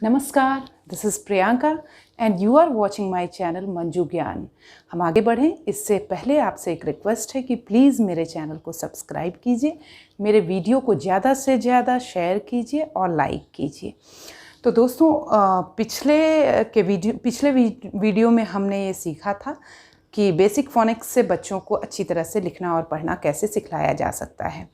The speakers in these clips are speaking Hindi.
नमस्कार, this is Priyanka and you are watching my channel Manju Gyan. हम आगे बढ़ें इससे पहले आपसे एक रिक्वेस्ट है कि प्लीज़ मेरे चैनल को सब्सक्राइब कीजिए, मेरे वीडियो को ज़्यादा से ज़्यादा शेयर कीजिए और लाइक कीजिए। तो दोस्तों, पिछले वीडियो में हमने ये सीखा था कि बेसिक फोनिक्स से बच्चों को अच्छी तरह से लिखना और पढ़ना कैसे सिखाया जा सकता है।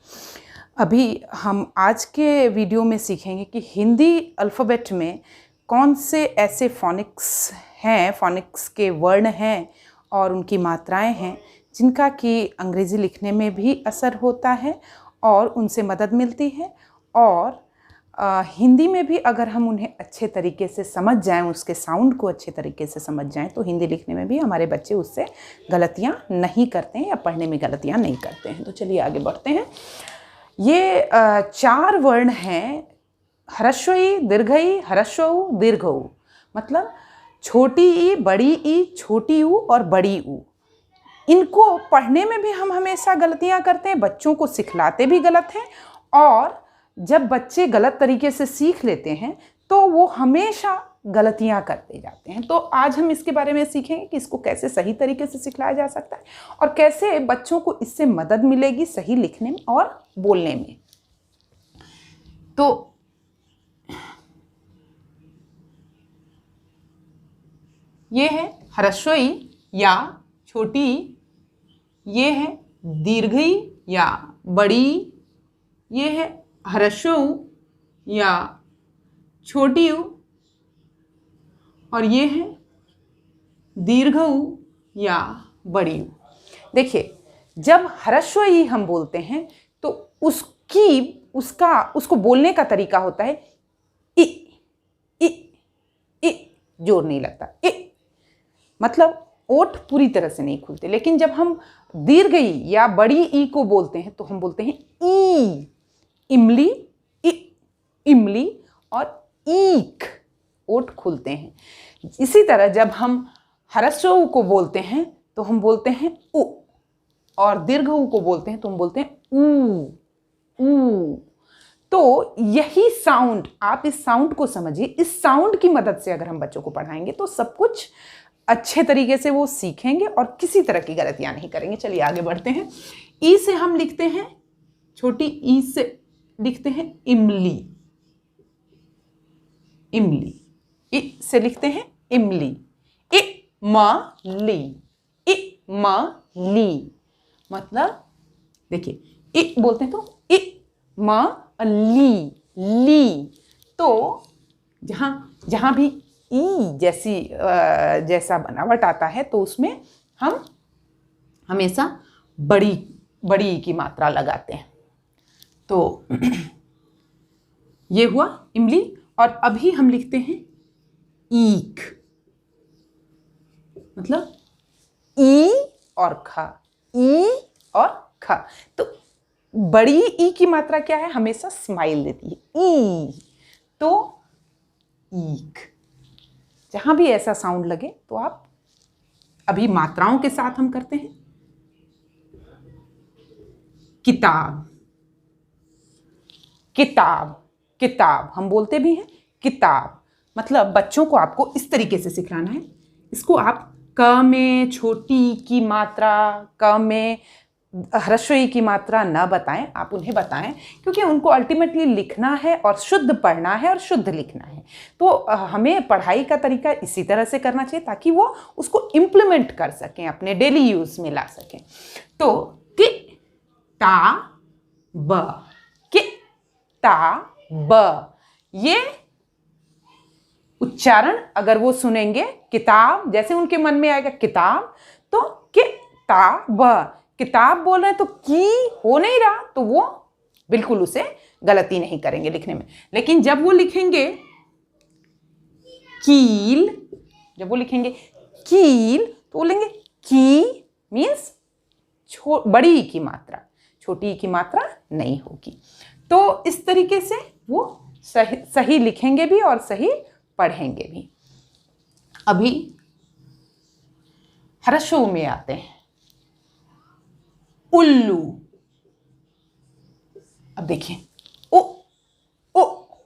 अभी हम आज के वीडियो में सीखेंगे कि हिंदी अल्फ़ाबेट में कौन से ऐसे फ़ोनिक्स के वर्ण हैं और उनकी मात्राएं हैं जिनका कि अंग्रेज़ी लिखने में भी असर होता है और उनसे मदद मिलती है, और हिंदी में भी अगर हम उन्हें अच्छे तरीके से समझ जाएं, उसके साउंड को अच्छे तरीके से समझ जाएं, तो हिंदी लिखने में भी हमारे बच्चे उससे गलतियां नहीं करते हैं या पढ़ने में गलतियां नहीं करते हैं। तो चलिए आगे बढ़ते हैं। ये 4 वर्ण हैं, ह्रस्व ई, दीर्घ ई, ह्रस्व ऊ, दीर्घ ऊ। मतलब छोटी ई, बड़ी ई, छोटी ऊ और बड़ी ऊ। इनको पढ़ने में भी हम हमेशा गलतियां करते हैं, बच्चों को सिखलाते भी गलत हैं, और जब बच्चे गलत तरीके से सीख लेते हैं तो वो हमेशा गलतियां करते जाते हैं। तो आज हम इसके बारे में सीखेंगे कि इसको कैसे सही तरीके से सिखलाया जा सकता है और कैसे बच्चों को इससे मदद मिलेगी सही लिखने में और बोलने में। तो ये है ह्रस्व ई या छोटी ई, ये है दीर्घ ई या बड़ी ई, ये है ह्रस्व ऊ या छोटी ऊ, और ये है दीर्घ ऊ या बड़ी ऊ। देखिए, जब ह्रस्व ई हम बोलते हैं तो उसको बोलने का तरीका होता है इ इ इ, जोर नहीं लगता, इ, मतलब ओठ पूरी तरह से नहीं खुलते। लेकिन जब हम दीर्घ ई या बड़ी ई को बोलते हैं तो हम बोलते हैं ई, इमली, इ, इमली, और ईक, ओठ खुलते हैं। इसी तरह जब हम ह्रस्व ऊ को बोलते हैं तो हम बोलते हैं उ, और दीर्घ ऊ को बोलते हैं तो हम बोलते हैं ऊ, ऊ। तो यही साउंड, आप इस साउंड को समझिए। इस साउंड की मदद से अगर हम बच्चों को पढ़ाएंगे तो सब कुछ अच्छे तरीके से वो सीखेंगे और किसी तरह की गलतियां नहीं करेंगे। चलिए आगे बढ़ते हैं। ई से हम लिखते हैं, छोटी ई से लिखते हैं इमली, इमली। इ से लिखते हैं इमली, इमली, इमली। मतलब देखिए, इ बोलते हैं तो इमली, ली। तो जहां भी ई जैसा बनावट आता है तो उसमें हम हमेशा बड़ी की मात्रा लगाते हैं। तो ये हुआ इमली। और अभी हम लिखते हैं ईक, मतलब ई और ख, ई और ख। तो बड़ी ई की मात्रा क्या है? हमेशा स्माइल देती है, ई। तो ईक। जहां भी ऐसा साउंड लगे तो आप, अभी मात्राओं के साथ हम करते हैं। किताब, किताब, किताब हम बोलते भी हैं किताब। मतलब बच्चों को आपको इस तरीके से सिखाना है। इसको आप क में छोटी की मात्रा, क में ह्रस्व ई की मात्रा न बताएं, आप उन्हें बताएं, क्योंकि उनको अल्टीमेटली लिखना है और शुद्ध पढ़ना है और शुद्ध लिखना है। तो हमें पढ़ाई का तरीका इसी तरह से करना चाहिए ताकि वो उसको इम्प्लीमेंट कर सकें, अपने डेली यूज में ला सकें। तो किताब, ये उच्चारण अगर वो सुनेंगे, किताब जैसे उनके मन में आएगा किताब, तो किताब बोल रहे हैं तो की हो नहीं रहा, तो वो बिल्कुल उसे गलती नहीं करेंगे लिखने में। लेकिन जब वो लिखेंगे कील, तो बोलेंगे की मीन्स बड़ी की मात्रा, छोटी की मात्रा नहीं होगी। तो इस तरीके से वो सही लिखेंगे भी और सही पढ़ेंगे भी। अभी ह्रस्व में आते हैं, उल्लू। अब देखिए, ओ,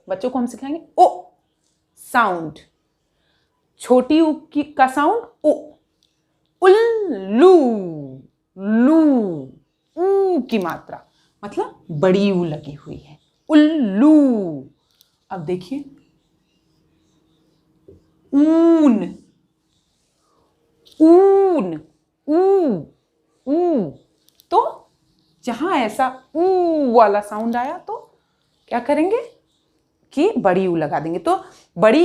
बच्चों को हम सिखाएंगे ओ साउंड, छोटी ऊ का साउंड उ, उल्लू, लू, ऊ की मात्रा मतलब बड़ी ऊ लगी हुई है, उल्लू। अब देखिए ऊन, ऊन, ऊ, ऊ। तो जहां ऐसा ऊ वाला साउंड आया तो क्या करेंगे कि बड़ी ऊ लगा देंगे। तो बड़ी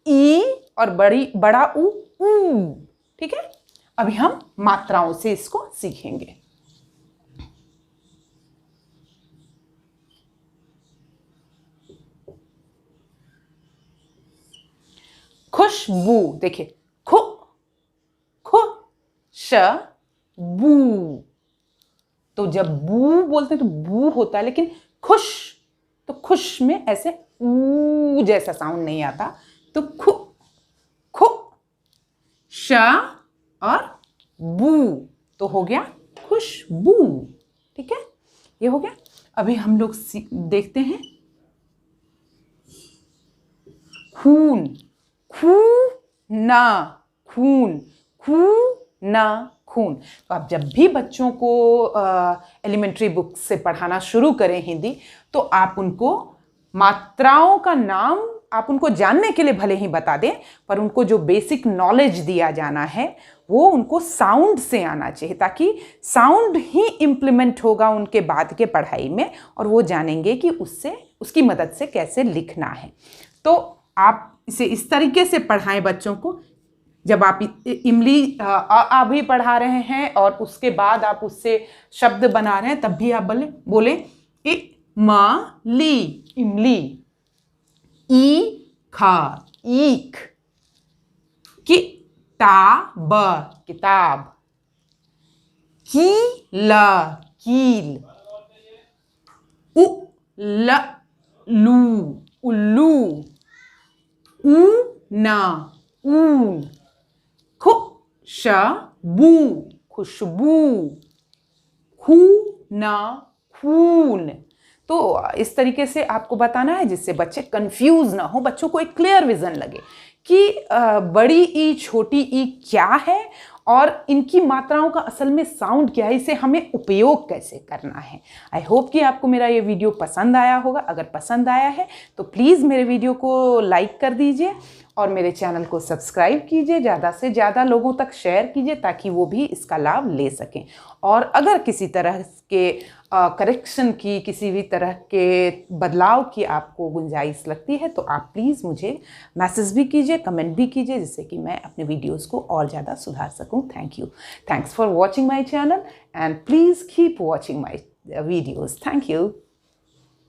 ई और बड़ा ऊ, ऊ। ठीक है, अभी हम मात्राओं से इसको सीखेंगे। खुशबू, देखिए खु, खु, श, बू। तो जब बू बोलते हैं तो बू होता है, लेकिन खुश, तो खुश में ऐसे ऊ जैसा साउंड नहीं आता। तो खु, खु, श और बू, तो हो गया खुशबू। ठीक है, ये हो गया। अभी हम लोग देखते हैं खून, खू ना खून, खू ना खून। तो आप जब भी बच्चों को एलिमेंट्री बुक से पढ़ाना शुरू करें हिंदी, तो आप उनको मात्राओं का नाम आप उनको जानने के लिए भले ही बता दें, पर उनको जो बेसिक नॉलेज दिया जाना है वो उनको साउंड से आना चाहिए, ताकि साउंड ही इम्प्लीमेंट होगा उनके बाद के पढ़ाई में, और वो जानेंगे कि उससे उसकी मदद से कैसे लिखना है। तो आप इसे इस तरीके से पढ़ाएं बच्चों को। जब आप इमली आ भी पढ़ा रहे हैं और उसके बाद आप उससे शब्द बना रहे हैं, तब भी आप बोले इमली, इमली, ईखा, ईख, किताब, किताब, कीला, कील, उल्लू, उल्लू, ऊना, ऊन, खुशबू, खुशबू, खूना, खून। तो इस तरीके से आपको बताना है जिससे बच्चे कंफ्यूज ना हो, बच्चों को एक क्लियर विजन लगे कि बड़ी ई छोटी ई क्या है और इनकी मात्राओं का असल में साउंड क्या है, इसे हमें उपयोग कैसे करना है। आई होप कि आपको मेरा ये वीडियो पसंद आया होगा। अगर पसंद आया है तो प्लीज़ मेरे वीडियो को लाइक कर दीजिए और मेरे चैनल को सब्सक्राइब कीजिए, ज़्यादा से ज़्यादा लोगों तक शेयर कीजिए ताकि वो भी इसका लाभ ले सकें। और अगर किसी तरह के करेक्शन की, किसी भी तरह के बदलाव की आपको गुंजाइश लगती है तो आप प्लीज़ मुझे मैसेज भी कीजिए, कमेंट भी कीजिए, जिससे कि मैं अपने वीडियोज़ को और ज़्यादा सुधार सकूँ। Thank you. Thanks for watching my channel and please keep watching my videos. Thank you.